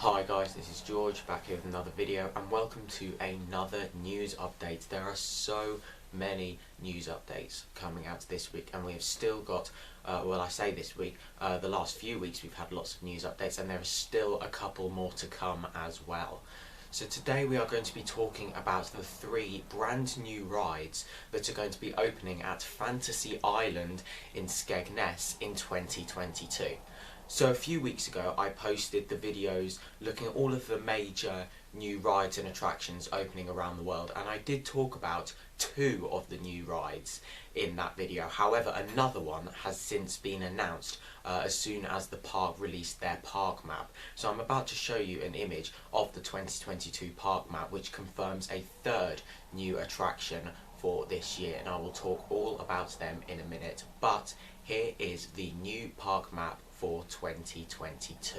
Hi guys, this is George back here with another video and welcome to another news update. There are so many news updates coming out this week and we have still got, well I say this week, the last few weeks we've had lots of news updates and there is still a couple more to come as well. So today we are going to be talking about the 3 brand new rides that are going to be opening at Fantasy Island in Skegness in 2022. So a few weeks ago I posted the videos looking at all of the major new rides and attractions opening around the world, and I did talk about 2 of the new rides in that video. However, another one has since been announced as soon as the park released their park map. So I'm about to show you an image of the 2022 park map which confirms a 3rd new attraction for this year, and I will talk all about them in a minute. But here is the new park map for 2022.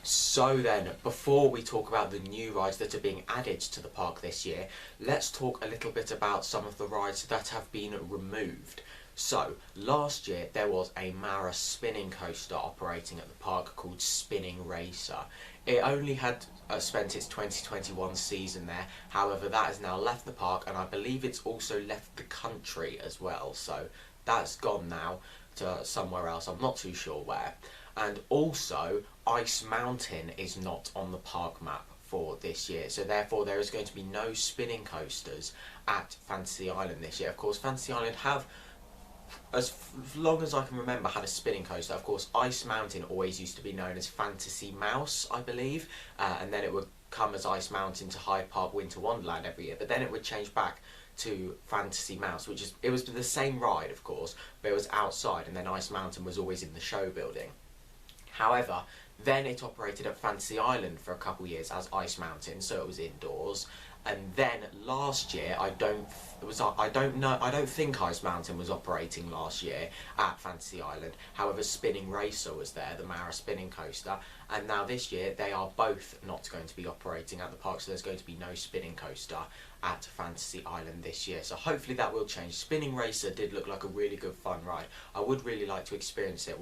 So then, before we talk about the new rides that are being added to the park this year, let's talk a little bit about some of the rides that have been removed. So, last year there was a Mara spinning coaster operating at the park called Spinning Racer. It only had spent its 2021 season there, however that has now left the park and I believe it's also left the country as well, so that's gone now to somewhere else, I'm not too sure where. And also, Ice Mountain is not on the park map for this year, so therefore there is going to be no spinning coasters at Fantasy Island this year. Of course, Fantasy Island have, as long as I can remember, had a spinning coaster. Of course, Ice Mountain always used to be known as Fantasy Mouse, I believe, and then it would come as Ice Mountain to Hyde Park Winter Wonderland every year, but then it would change back to Fantasy Mouse, which is, it was the same ride of course, but it was outside, and then Ice Mountain was always in the show building. However, then it operated at Fantasy Island for a couple years as Ice Mountain, so it was indoors. And then last year, I don't think Ice Mountain was operating last year at Fantasy Island. However, Spinning Racer was there, the Mara spinning coaster, and now this year they are both not going to be operating at the park, so there's going to be no spinning coaster at Fantasy Island this year. So hopefully that will change. Spinning Racer did look like a really good fun ride. I would really like to experience it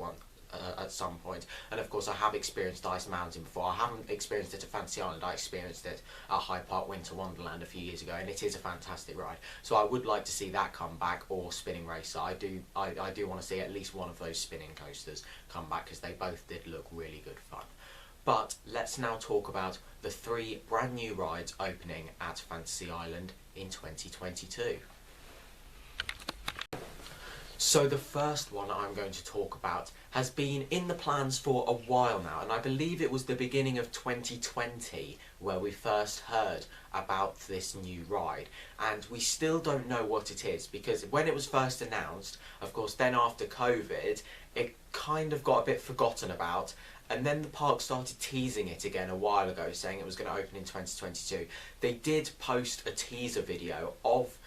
at some point, and of course I have experienced Ice Mountain before. I haven't experienced it at Fantasy Island, I experienced it at Hyde Park Winter Wonderland a few years ago, and it is a fantastic ride, so I would like to see that come back, or Spinning Racer. I do want to see at least one of those spinning coasters come back, because they both did look really good fun. But let's now talk about the 3 brand new rides opening at Fantasy Island in 2022. So the first one I'm going to talk about has been in the plans for a while now, and I believe it was the beginning of 2020 where we first heard about this new ride, and we still don't know what it is, because when it was first announced, of course then after COVID, it kind of got a bit forgotten about, and then the park started teasing it again a while ago, saying it was going to open in 2022. They did post a teaser video of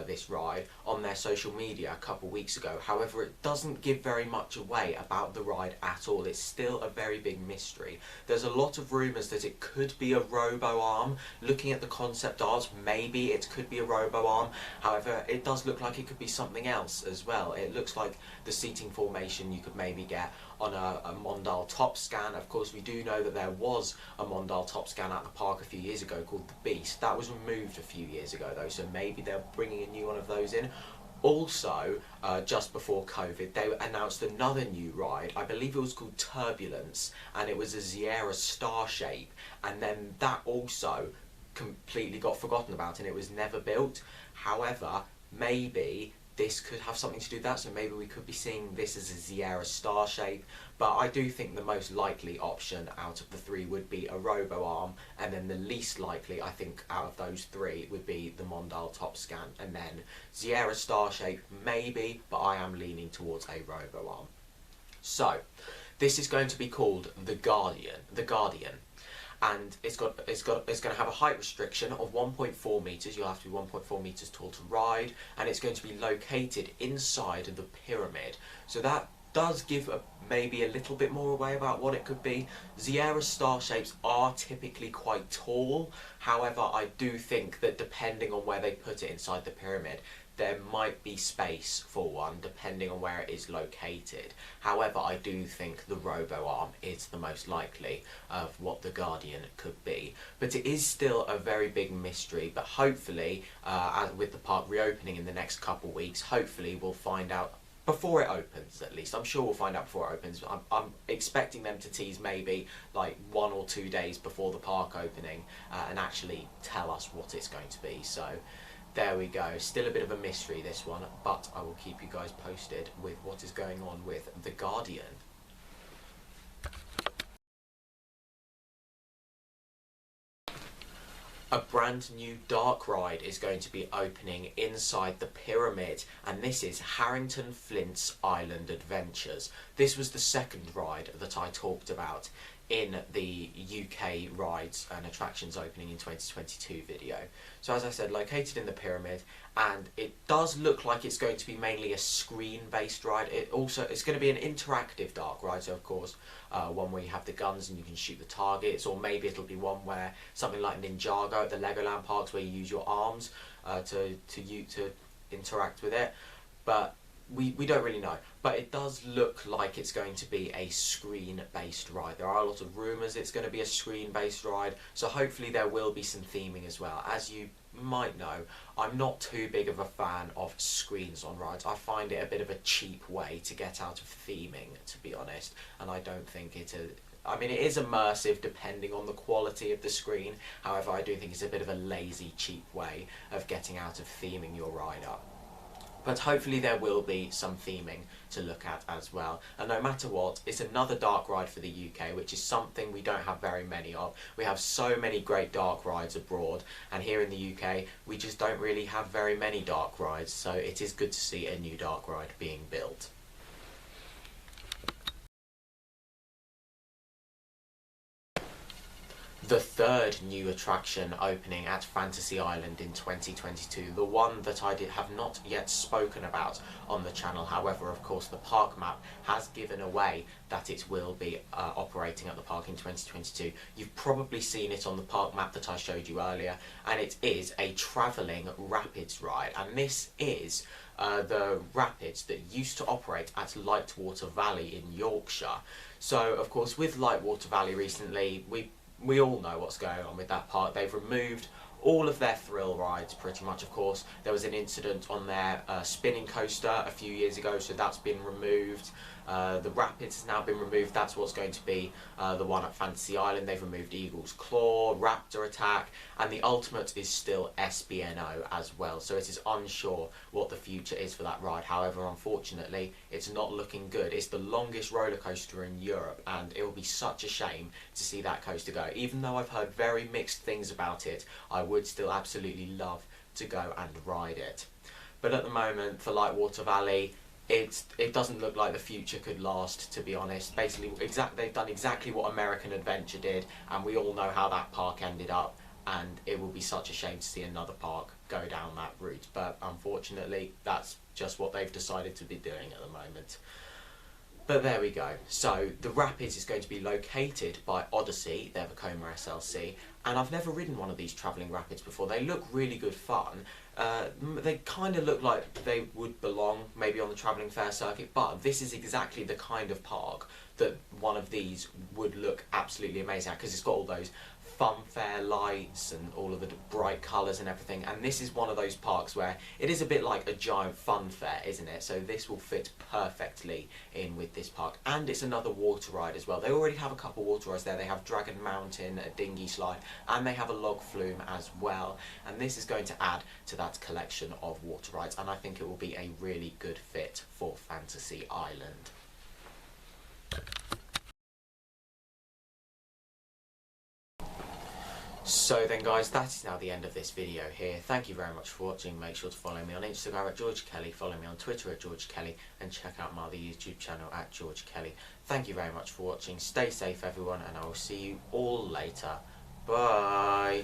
this ride on their social media a couple weeks ago. However, it doesn't give very much away about the ride at all. It's still a very big mystery. There's a lot of rumours that it could be a robo-arm. Looking at the concept art, maybe it could be a robo-arm. However, it does look like it could be something else as well. It looks like the seating formation you could maybe get on a Mondale Top Scan. Of course, we do know that there was a Mondale Top Scan at the park a few years ago called the Beast. That was removed a few years ago though, so maybe they're bringing a new one of those in. Also, just before COVID, they announced another new ride. I believe it was called Turbulence, and it was a Sierra Starshape, and then that also completely got forgotten about and it was never built. However, maybe this could have something to do with that, so maybe we could be seeing this as a Sierra Starshape, but I do think the most likely option out of the 3 would be a robo-arm, and then the least likely, I think, out of those 3 would be the Mondale Top Scan, and then Sierra Starshape maybe, but I am leaning towards a robo-arm. So, this is going to be called The Guardian, and it's going to have a height restriction of 1.4 metres. You'll have to be 1.4 metres tall to ride, and it's going to be located inside the pyramid. So that does give maybe a little bit more away about what it could be. Sierra Starshapes are typically quite tall. However, I do think that depending on where they put it inside the pyramid, there might be space for one depending on where it is located. However, I do think the RoboArm is the most likely of what the Guardian could be. But it is still a very big mystery, but hopefully, with the park reopening in the next couple of weeks, hopefully we'll find out before it opens, at least. I'm sure we'll find out before it opens. I'm expecting them to tease maybe like 1 or 2 days before the park opening and actually tell us what it's going to be. So there we go. Still a bit of a mystery, this one, but I will keep you guys posted with what is going on with The Guardian. A brand new dark ride is going to be opening inside the Pyramid, and this is Harrington Flint's Island Adventures. This was the second ride that I talked about in the UK rides and attractions opening in 2022 video. So as I said, located in the Pyramid, and it does look like it's going to be mainly a screen-based ride. It's going to be an interactive dark ride, so of course one where you have the guns and you can shoot the targets, or maybe it'll be one where something like Ninjago at the Legoland parks where you use your arms to interact with it. But we don't really know, but it does look like it's going to be a screen-based ride. There are a lot of rumours it's going to be a screen-based ride, so hopefully there will be some theming as well. As you might know, I'm not too big of a fan of screens on rides. I find it a bit of a cheap way to get out of theming, to be honest, and I don't think I mean, it is immersive depending on the quality of the screen. However, I do think it's a bit of a lazy, cheap way of getting out of theming your ride up. But hopefully there will be some theming to look at as well. And no matter what, it's another dark ride for the UK, which is something we don't have very many of. We have so many great dark rides abroad, and here in the UK, we just don't really have very many dark rides, so it is good to see a new dark ride being built. The third new attraction opening at Fantasy Island in 2022, the one that I have not yet spoken about on the channel. However, of course, the park map has given away that it will be operating at the park in 2022. You've probably seen it on the park map that I showed you earlier, and it is a travelling rapids ride, and this is the rapids that used to operate at Lightwater Valley in Yorkshire. So, of course, with Lightwater Valley recently, we all know what's going on with that park. They've removed all of their thrill rides, pretty much. Of course, there was an incident on their spinning coaster a few years ago, so that's been removed. The Rapids has now been removed. That's what's going to be the one at Fantasy Island. They've removed Eagle's Claw, Raptor Attack, and the ultimate is still SBNO as well. So it is unsure what the future is for that ride. However, unfortunately, it's not looking good. It's the longest roller coaster in Europe, and it will be such a shame to see that coaster go. Even though I've heard very mixed things about it, I would still absolutely love to go and ride it. But at the moment, for Lightwater Valley, it doesn't look like the future could last, to be honest. Basically, they've done exactly what American Adventure did, and we all know how that park ended up, and it will be such a shame to see another park go down that route. But unfortunately, that's just what they've decided to be doing at the moment. But there we go. So the Rapids is going to be located by Odyssey, their Vekoma SLC, and I've never ridden one of these travelling rapids before. They look really good fun. They kind of look like they would belong maybe on the travelling fair circuit, but this is exactly the kind of park that one of these would look absolutely amazing at, because it's got all those funfair lights and all of the bright colours and everything, and this is one of those parks where it is a bit like a giant fun fair, isn't it? So this will fit perfectly in with this park, and it's another water ride as well. They already have a couple water rides there. They have Dragon Mountain, a dinghy slide, and they have a log flume as well, and this is going to add to that collection of water rides, and I think it will be a really good fit for Fantasy Island. So then guys, that is now the end of this video here. Thank you very much for watching. Make sure to follow me on Instagram at George Kelly, follow me on Twitter at George Kelly, and check out my other YouTube channel at George Kelly. Thank you very much for watching. Stay safe everyone, and I will see you all later. Bye!